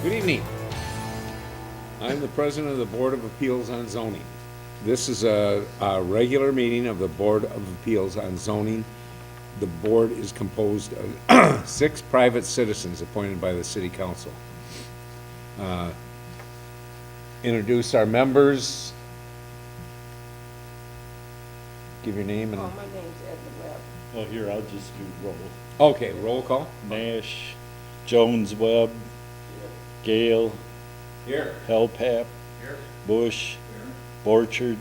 Good evening. I'm the president of the Board of Appeals on Zoning. This is a regular meeting of the Board of Appeals on Zoning. The board is composed of 6 private citizens appointed by the City Council. Introduce our members. Give your name and... Oh, my name's Edna Webb. Well, here, I'll just do roll. Okay, roll call. Nash, Jones, Webb, Gale, Here. Helpap, Here. Bush, Borchard,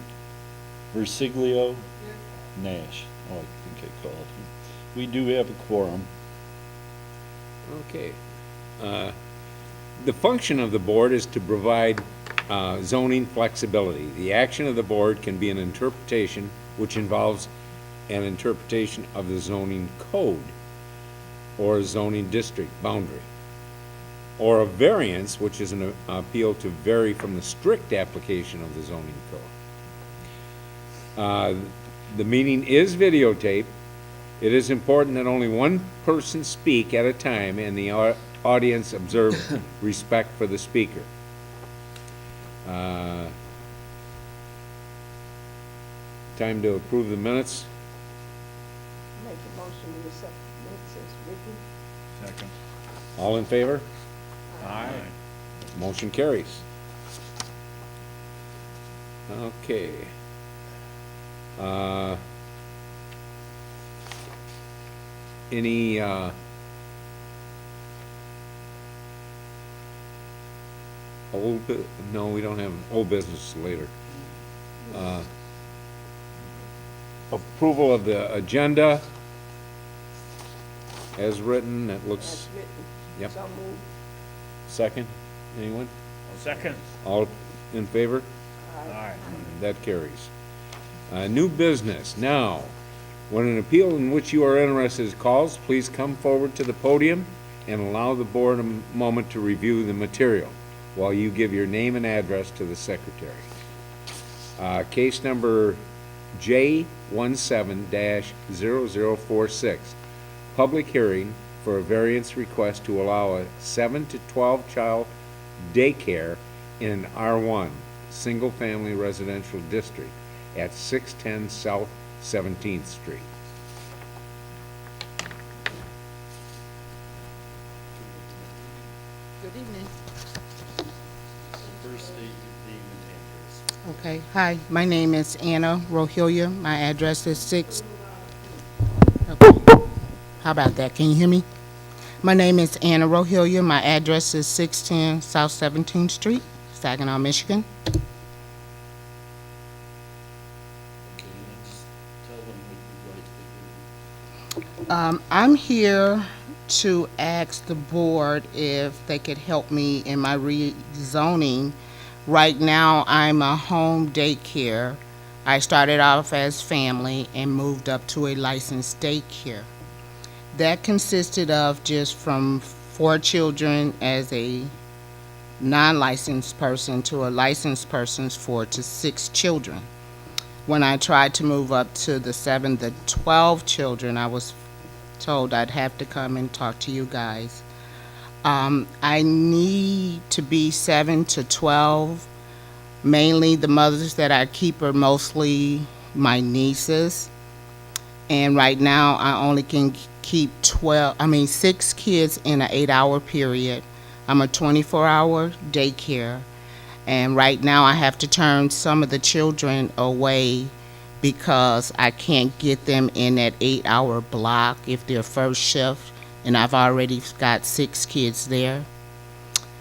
Versiglio, Nash. Oh, I think I called him. We do have a quorum. Okay. The function of the board is to provide zoning flexibility. The action of the board can be an interpretation, which involves an interpretation of the zoning code or zoning district boundary, or a variance, which is an appeal to vary from the strict application of the zoning code. The meeting is videotaped. It is important that only one person speak at a time and the audience observe respect for the speaker. Time to approve the minutes. Make a motion to accept the minutes as written. Second. All in favor? Aye. Motion carries. Okay. Any, no, we don't have old business later. Approval of the agenda as written, that looks, As written. Yep. So moved. second, anyone? Second. All in favor? Aye. That carries. New business. Now, when an appeal in which you are interested is called, please come forward to the podium and allow the board a moment to review the material while you give your name and address to the secretary. Case number J17-0046. Public hearing for a variance request to allow a 7 to 12 child daycare in an R1 single-family residential district at 610 South 17th Street. Good evening. First name and address. Okay, hi, my name is Anna Rohilia. My address is 6. Okay. How about that? Can you hear me? My name is Anna Rohilia. My address is 610 South 17th Street, Saginaw, Michigan. Okay, let's tell them what you'd like to do. I'm here to ask the board if they could help me in my rezoning. Right now, I'm a home daycare. I started off as family and moved up to a licensed daycare. That consisted of just from 4 children as a non-licensed person to a licensed person's 4 to 6 children. When I tried to move up to the 7 to 12 children, I was told I'd have to come and talk to you guys. I need to be 7 to 12. Mainly the mothers that I keep are mostly my nieces. And right now I only can keep 6 kids in an 8-hour period. I'm a 24-hour daycare. And right now I have to turn some of the children away because I can't get them in that 8-hour block if they're first shift, and I've already got 6 kids there.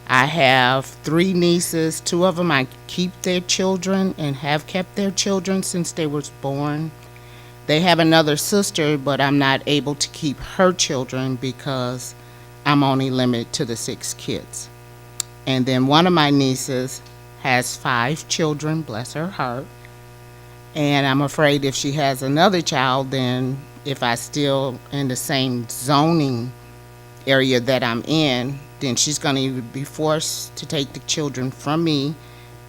I have 3 nieces. 2 of them I keep their children and have kept their children since they were born. They have another sister, but I'm not able to keep her children because I'm only limited to the 6 kids. And then one of my nieces has 5 children, bless her heart. And I'm afraid if she has another child, then if I still in the same zoning area that I'm in, then she's going to either be forced to take the children from me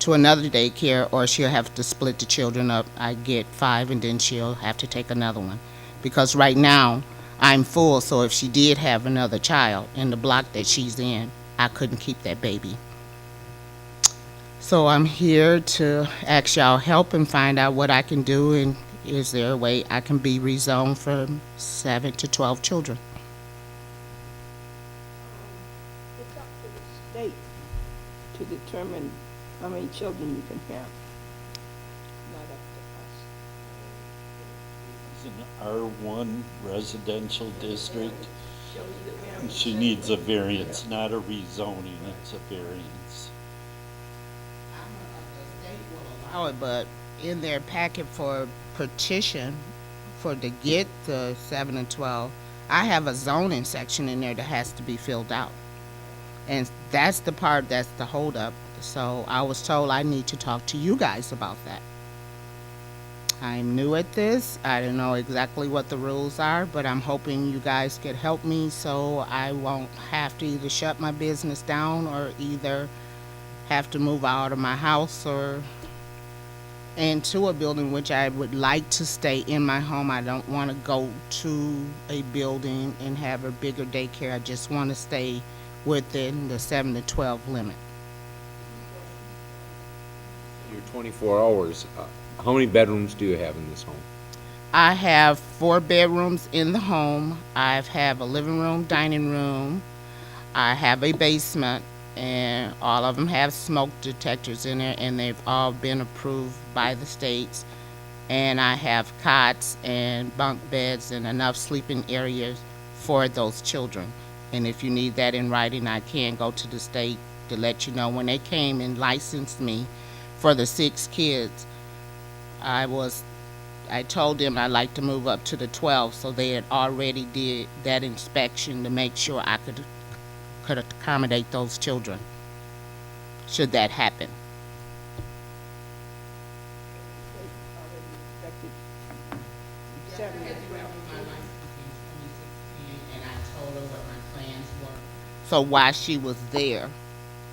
to another daycare, or she'll have to split the children up. I get 5 and then she'll have to take another one. Because right now I'm full, so if she did have another child in the block that she's in, I couldn't keep that baby. So I'm here to ask y'all help and find out what I can do, and is there a way I can be rezoned from 7 to 12 children? It's up to the state to determine how many children you can have. Not up It's an R1 residential district. to us. Shows that we have- She needs a variance, not a rezoning, it's a variance. Allow it, but in their packet for petition for to get the 7 and 12, I have a zoning section in there that has to be filled out. And that's the part that's the holdup. So I was told I need to talk to you guys about that. I'm new at this. I don't know exactly what the rules are, but I'm hoping you guys could help me so I won't have to either shut my business down or either have to move out of my house or into a building, which I would like to stay in my home. I don't want to go to a building and have a bigger daycare. I just want to stay within the 7 to 12 limit. Your 24 hours, how many bedrooms do you have in this home? I have 4 bedrooms in the home. I have a living room, dining room. I have a basement, and all of them have smoke detectors in there, and they've all been approved by the states. And I have cots and bunk beds and enough sleeping areas for those children. And if you need that in writing, I can go to the state to let you know. When they came and licensed me for the 6 kids, I told them I'd like to move up to the 12, so they had already did that inspection to make sure I could accommodate those children, should that happen. They already inspected 7 and 12. And I told her what my plans were. So while she was there,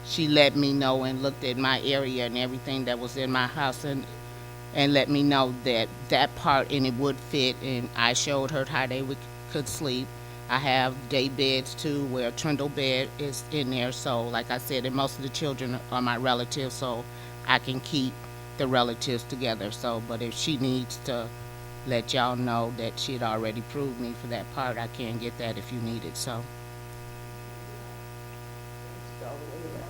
she let me know and looked at my area and everything that was in my house and let me know that that part and it would fit, and I showed her how they could sleep. I have day beds too, where a trundle bed is in there. So like I said, and most of the children are my relatives, so I can keep the relatives together. So, but if she needs to let y'all know that she had already approved me for that part, I can get that if you need it. So It's all the way around.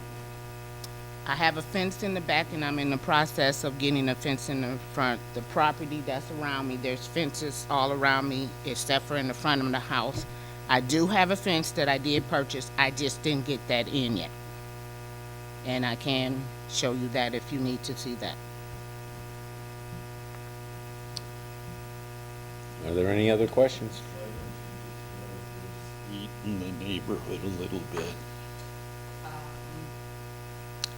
I have a fence in the back, and I'm in the process of getting a fence in the front. The property that's around me, there's fences all around me except for in the front of the house. I do have a fence that I did purchase. I just didn't get that in yet. And I can show you that if you need to see that. Are there any other questions? Eat in the neighborhood a little bit.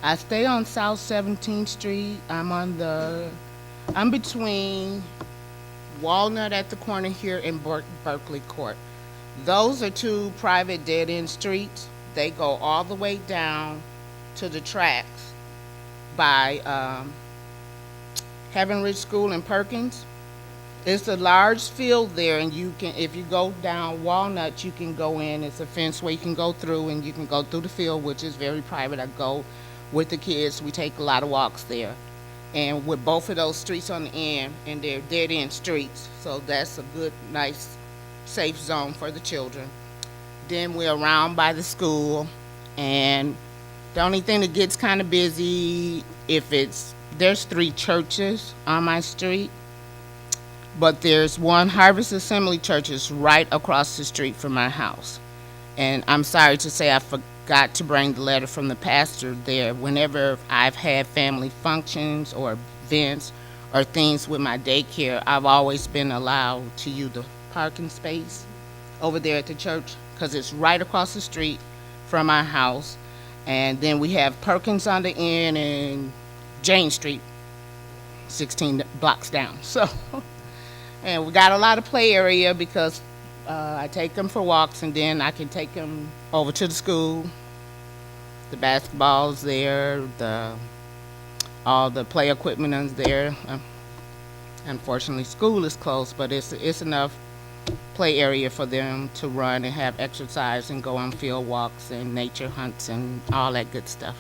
I stay on South 17th Street. I'm between Walnut at the corner here and Berkeley Court. Those are 2 private dead-end streets. They go all the way down to the tracks by Heaven Ridge School in Perkins. It's a large field there, and you can, if you go down Walnut, you can go in. It's a fence where you can go through, and you can go through the field, which is very private. I go with the kids. We take a lot of walks there. And with both of those streets on the end, and they're dead-end streets, so that's a good, nice, safe zone for the children. Then we're around by the school, and the only thing that gets kind of busy, there's 3 churches on my street, but there's one Harvest Assembly Church is right across the street from my house. And I'm sorry to say I forgot to bring the letter from the pastor there. Whenever I've had family functions or events or things with my daycare, I've always been allowed to use the parking space over there at the church because it's right across the street from my house. And then we have Perkins on the end and Jane Street, 16 blocks down. So, and we got a lot of play area because I take them for walks, and then I can take them over to the school. The basketball's there, all the play equipment is there. Unfortunately, school is closed, but it's enough play area for them to run and have exercise and go on field walks and nature hunts and all that good stuff.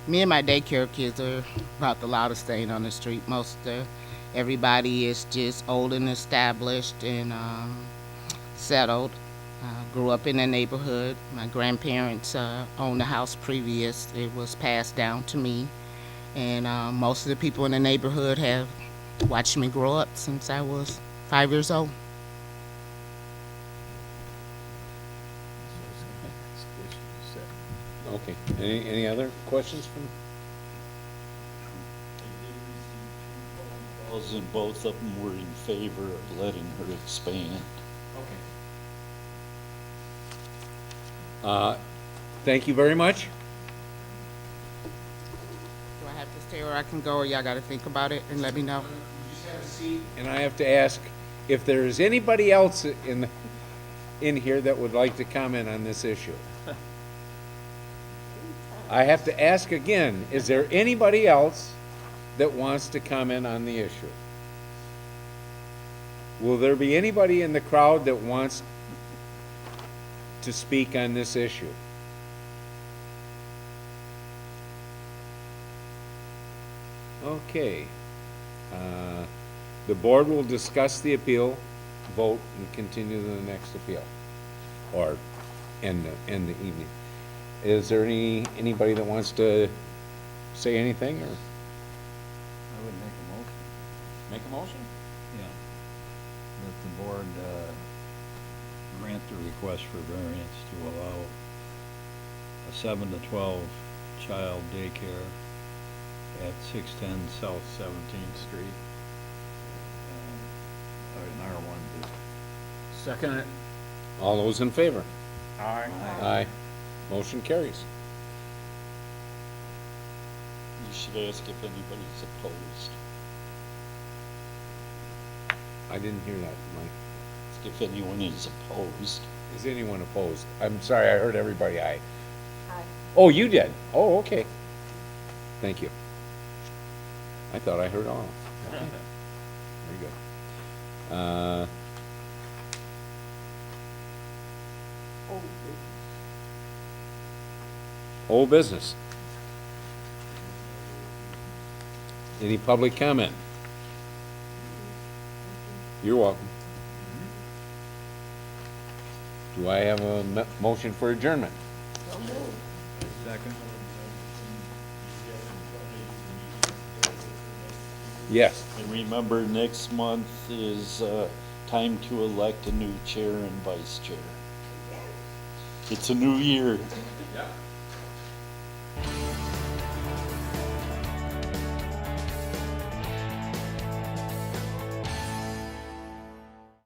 Me and my daycare kids are about the loudest thing on the street. Everybody is just old and established and settled. Grew up in the neighborhood. My grandparents owned the house previous. It was passed down to me. And most of the people in the neighborhood have watched me grow up since I was 5 years old. Okay, any other questions from? And both of them were in favor of letting her expand. Thank you very much. Do I have to stay or I can go, or y'all got to think about it and let me know? And I have to ask if there is anybody else in here that would like to comment on this issue. I have to ask again, is there anybody else that wants to comment on the issue? Will there be anybody in the crowd that wants to speak on this issue? Okay. The board will discuss the appeal, vote, and continue to the next appeal, or end the evening. Is there anybody that wants to say anything, or? I would make a motion, Make a motion? yeah, that the board, grant the request for variance to allow a 7 to 12 child daycare at 610 South 17th Street. In R1 district. Second it. All those in favor? Aye. Aye. Motion carries. You should ask if anybody's opposed. I didn't hear that, Mike. Ask if anyone is opposed. Is anyone opposed? I'm sorry, I heard everybody aye. Aye. Oh, you did? Oh, okay. Thank you. I thought I heard all. Okay. Very good. Old business. Any public comment? You're welcome. Do I have a motion for adjournment? Second. Yes. And remember, next month is time to elect a new chair and vice chair. It's a new year. Yeah.